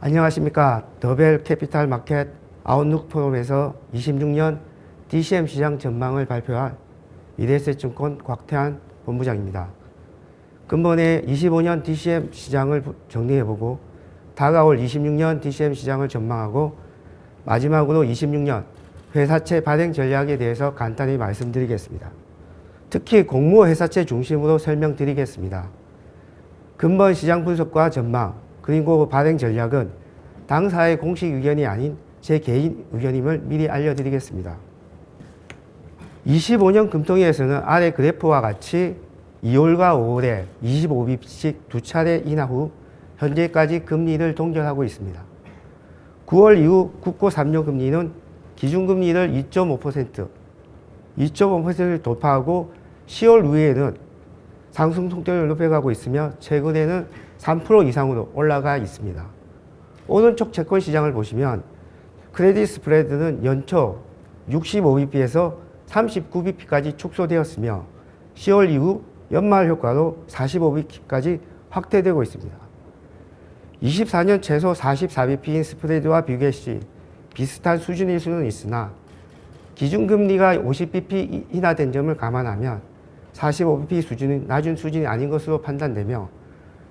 안녕하십니까. 더벨 캐피탈 마켓 아웃룩 포럼에서 26년 DCM 시장 전망을 발표한 미래에셋증권 곽태환 본부장입니다. 근본에 25년 DCM 시장을 정리해보고 다가올 26년 DCM 시장을 전망하고 마지막으로 26년 회사채 발행 전략에 대해서 간단히 말씀드리겠습니다. 특히 공모 회사채 중심으로 설명드리겠습니다. 근본 시장 분석과 전망 그리고 발행 전략은 당사의 공식 의견이 아닌 제 개인 의견임을 미리 알려드리겠습니다. 25년 금통위에서는 아래 그래프와 같이 2월과 5월에 25bp씩 두 차례 인하 후 현재까지 금리를 동결하고 있습니다. 9월 이후 국고 3년 금리는 기준금리를 2.5%를 돌파하고 10월 이후에는 상승 속도를 높여가고 있으며 최근에는 3% 이상으로 올라가 있습니다. 오른쪽 채권 시장을 보시면 크레딧 스프레드는 연초 65bp에서 39bp까지 축소되었으며 10월 이후 연말 효과로 45bp까지 확대되고 있습니다. 24년 최소 44bp인 스프레드와 비교 시 비슷한 수준일 수는 있으나 기준금리가 50bp 인하된 점을 감안하면 45bp 수준은 낮은 수준이 아닌 것으로 판단되며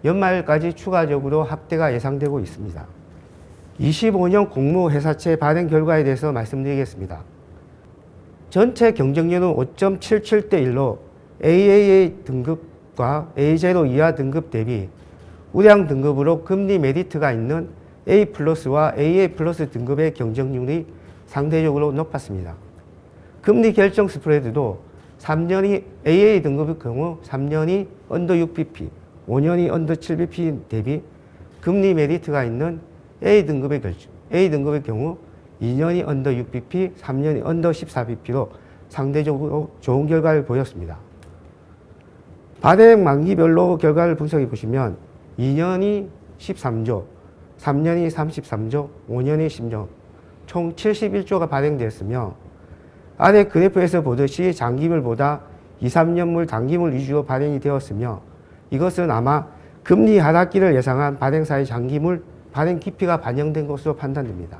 연말까지 추가적으로 확대가 예상되고 있습니다. 25년 공모 회사채 발행 결과에 대해서 말씀드리겠습니다. 전체 경쟁률은 5.77대 1로 AAA 등급과 A0 이하 등급 대비 우량 등급으로 금리 메리트가 있는 A 플러스와 AA 플러스 등급의 경쟁률이 상대적으로 높았습니다. 금리 결정 스프레드도 3년이 AA 등급의 경우 3년이 언더 6bp, 5년이 언더 7bp 대비 금리 메리트가 있는 A 등급의 경우 2년이 언더 6bp, 3년이 언더 14bp로 상대적으로 좋은 결과를 보였습니다. 발행 만기별로 결과를 분석해 보시면 2년이 13조, 3년이 33조, 5년이 10조, 총 71조가 발행되었으며 아래 그래프에서 보듯이 장기물보다 2, 3년물 단기물 위주로 발행이 되었으며 이것은 아마 금리 하락기를 예상한 발행사의 장기물 발행 깊이가 반영된 것으로 판단됩니다.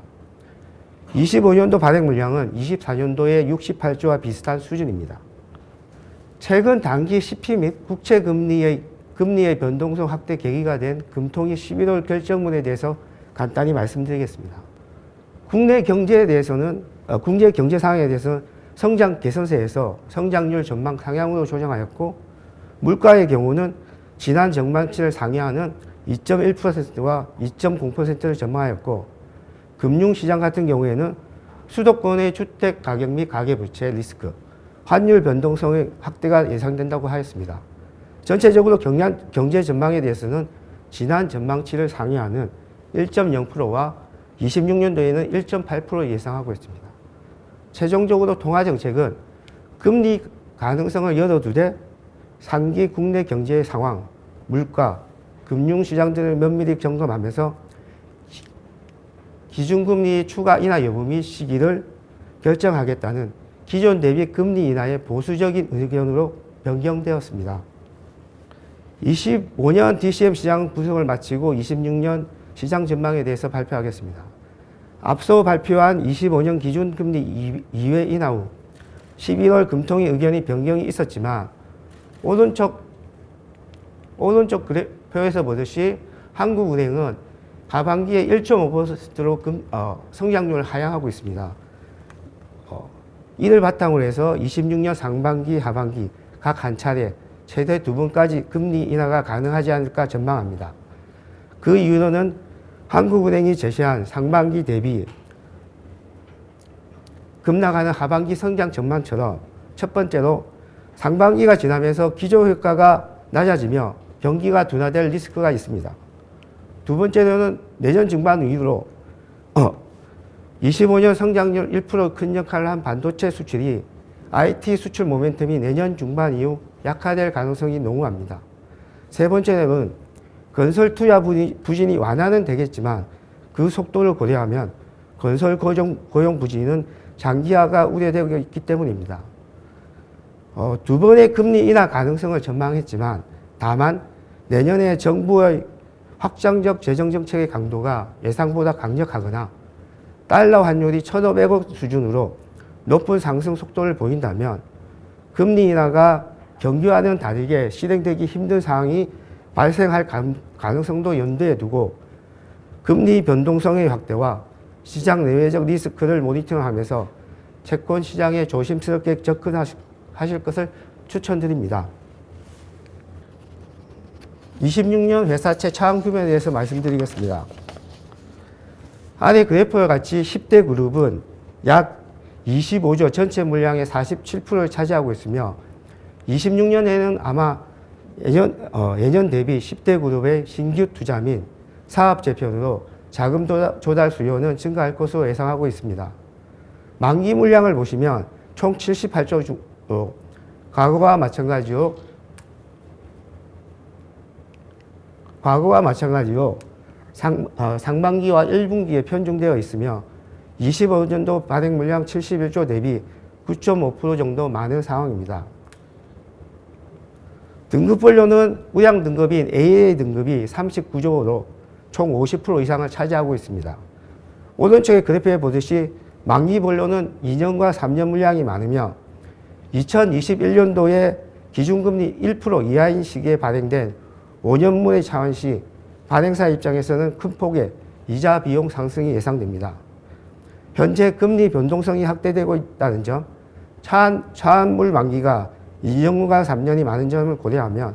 25년도 발행 물량은 24년도의 68조와 비슷한 수준입니다. 최근 단기 CP 및 국채 금리의 변동성 확대 계기가 된 금통위 11월 결정문에 대해서 간단히 말씀드리겠습니다. 국내 경제 상황에 대해서는 성장 개선세에서 성장률 전망 상향으로 조정하였고 물가의 경우는 지난 전망치를 상회하는 2.1%와 2.0%를 전망하였고 금융시장 같은 경우에는 수도권의 주택 가격 및 가계부채 리스크, 환율 변동성의 확대가 예상된다고 하였습니다. 전체적으로 경제 전망에 대해서는 지난 전망치를 상회하는 1.0%와 26년도에는 1.8% 예상하고 있습니다. 최종적으로 통화정책은 금리 가능성을 열어두되 상기 국내 경제 상황, 물가, 금융시장 등을 면밀히 점검하면서 기준금리 추가 인하 여부 및 시기를 결정하겠다는 기존 대비 금리 인하의 보수적인 의견으로 변경되었습니다. 25년 DCM 시장 분석을 마치고 26년 시장 전망에 대해서 발표하겠습니다. 앞서 발표한 25년 기준금리 2회 인하 후 11월 금통위 의견이 변경이 있었지만 오른쪽 그래프에서 보듯이 한국은행은 하반기에 1.5%로 성장률을 하향하고 있습니다. 이를 바탕으로 해서 26년 상반기, 하반기 각 한 차례 최대 2번까지 금리 인하가 가능하지 않을까 전망합니다. 그 이유로는 한국은행이 제시한 상반기 대비 급락하는 하반기 성장 전망처럼 첫 번째로 상반기가 지나면서 기저효과가 낮아지며 경기가 둔화될 리스크가 있습니다. 두 번째로는 내년 중반 이후로 25년 성장률 1% 큰 역할을 한 반도체 수출이 IT 수출 모멘텀이 내년 중반 이후 약화될 가능성이 농후합니다. 세 번째로는 건설 투자 부진이 완화는 되겠지만 그 속도를 고려하면 건설 고용 부진은 장기화가 우려되고 있기 때문입니다. 두 번의 금리 인하 가능성을 전망했지만 다만 내년에 정부의 확장적 재정정책의 강도가 예상보다 강력하거나 달러 환율이 1,500원 수준으로 높은 상승 속도를 보인다면 금리 인하가 경기와는 다르게 실행되기 힘든 상황이 발생할 가능성도 염두에 두고 금리 변동성의 확대와 시장 내외적 리스크를 모니터하면서 채권 시장에 조심스럽게 접근하실 것을 추천드립니다. 26년 회사채 차항 규모에 대해서 말씀드리겠습니다. 아래 그래프와 같이 10대 그룹은 약 25조 전체 물량의 47%를 차지하고 있으며 26년에는 아마 예년 대비 10대 그룹의 신규 투자 및 사업 재편으로 자금 조달 수요는 증가할 것으로 예상하고 있습니다. 만기 물량을 보시면 총 78조 과거와 마찬가지로 상반기와 1분기에 편중되어 있으며 25년도 발행 물량 71조 대비 9.5% 정도 많은 상황입니다. 등급별로는 우량 등급인 AA 등급이 39조로 총 50% 이상을 차지하고 있습니다. 오른쪽의 그래프에 보듯이 만기별로는 2년과 3년 물량이 많으며 2021년도에 기준금리 1% 이하인 시기에 발행된 5년물의 차환시 발행사 입장에서는 큰 폭의 이자 비용 상승이 예상됩니다. 현재 금리 변동성이 확대되고 있다는 점, 차환물 만기가 2년과 3년이 많은 점을 고려하면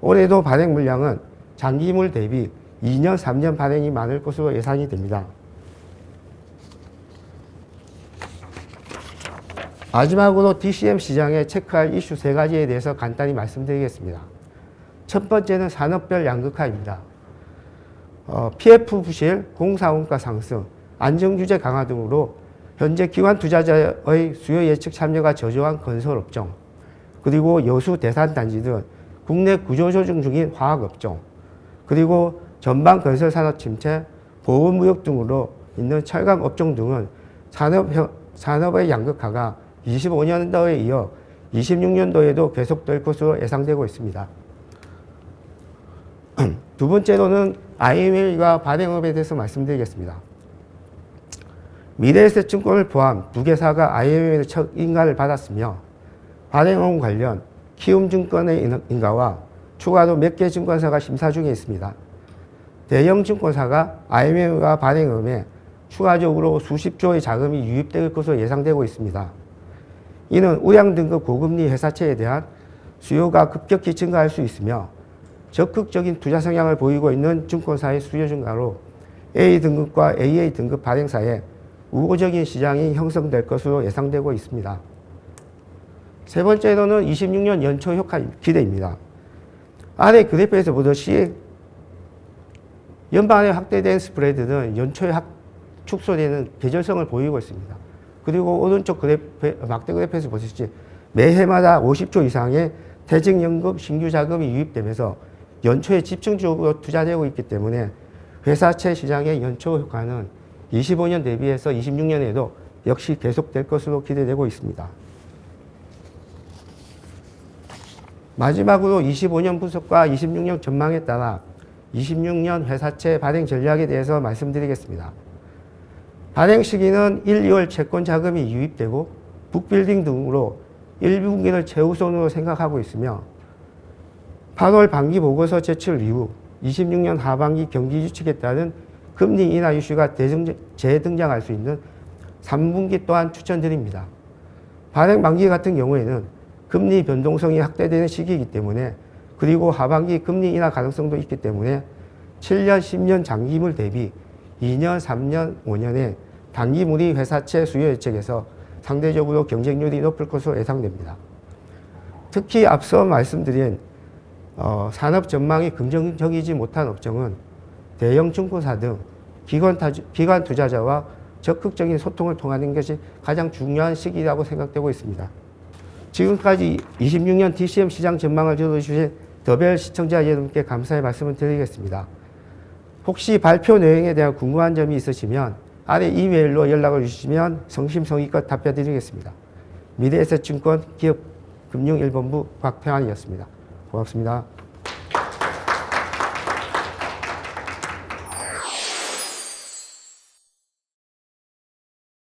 올해도 발행 물량은 장기물 대비 2년, 3년 발행이 많을 것으로 예상이 됩니다. 마지막으로 DCM 시장에 체크할 이슈 3가지에 대해서 간단히 말씀드리겠습니다. 첫 번째는 산업별 양극화입니다. PF 부실, 공사원가 상승, 안정규제 강화 등으로 현재 기관 투자자의 수요 예측 참여가 저조한 건설업종, 그리고 여수 대산단지 등 국내 구조조정 중인 화학업종, 그리고 전방 건설산업 침체, 보호무역 등으로 있는 철강업종 등은 산업의 양극화가 25년도에 이어 26년도에도 계속될 것으로 예상되고 있습니다. 두 번째로는 IML과 발행업에 대해서 말씀드리겠습니다. 미래에셋증권을 포함 2개사가 IML의 첫 인가를 받았으며 발행업 관련 키움증권의 인가와 추가로 몇 개 증권사가 심사 중에 있습니다. 대형 증권사가 IML과 발행업에 추가적으로 수십조의 자금이 유입될 것으로 예상되고 있습니다. 이는 우량 등급 고금리 회사채에 대한 수요가 급격히 증가할 수 있으며 적극적인 투자 성향을 보이고 있는 증권사의 수요 증가로 A등급과 AA 등급 발행사에 우호적인 시장이 형성될 것으로 예상되고 있습니다. 세 번째로는 26년 연초 효과 기대입니다. 아래 그래프에서 보듯이 연방에 확대된 스프레드는 연초에 축소되는 계절성을 보이고 있습니다. 그리고 오른쪽 막대 그래프에서 보시지 매해마다 50조 이상의 퇴직연금 신규 자금이 유입되면서 연초에 집중적으로 투자되고 있기 때문에 회사채 시장의 연초 효과는 25년 대비해서 26년에도 역시 계속될 것으로 기대되고 있습니다. 마지막으로 25년 분석과 26년 전망에 따라 26년 회사채 발행 전략에 대해서 말씀드리겠습니다. 발행 시기는 1, 2월 채권 자금이 유입되고 북빌딩 등으로 1분기를 최우선으로 생각하고 있으며 8월 반기 보고서 제출 이후 26년 하반기 경기 주축에 따른 금리 인하 이슈가 재등장할 수 있는 3분기 또한 추천드립니다. 발행 만기 같은 경우에는 금리 변동성이 확대되는 시기이기 때문에 그리고 하반기 금리 인하 가능성도 있기 때문에 7년, 10년 장기물 대비 2년, 3년, 5년의 단기물이 회사채 수요 예측에서 상대적으로 경쟁률이 높을 것으로 예상됩니다. 특히 앞서 말씀드린 산업 전망이 긍정적이지 못한 업종은 대형 증권사 등 기관 투자자와 적극적인 소통을 통하는 것이 가장 중요한 시기라고 생각되고 있습니다. 지금까지 26년 DCM 시장 전망을 들어주신 더벨 시청자 여러분께 감사의 말씀을 드리겠습니다. 혹시 발표 내용에 대한 궁금한 점이 있으시면 아래 이메일로 연락을 주시면 성심성의껏 답변드리겠습니다. 미래에셋증권 기업금융1본부 곽태환이었습니다. 고맙습니다.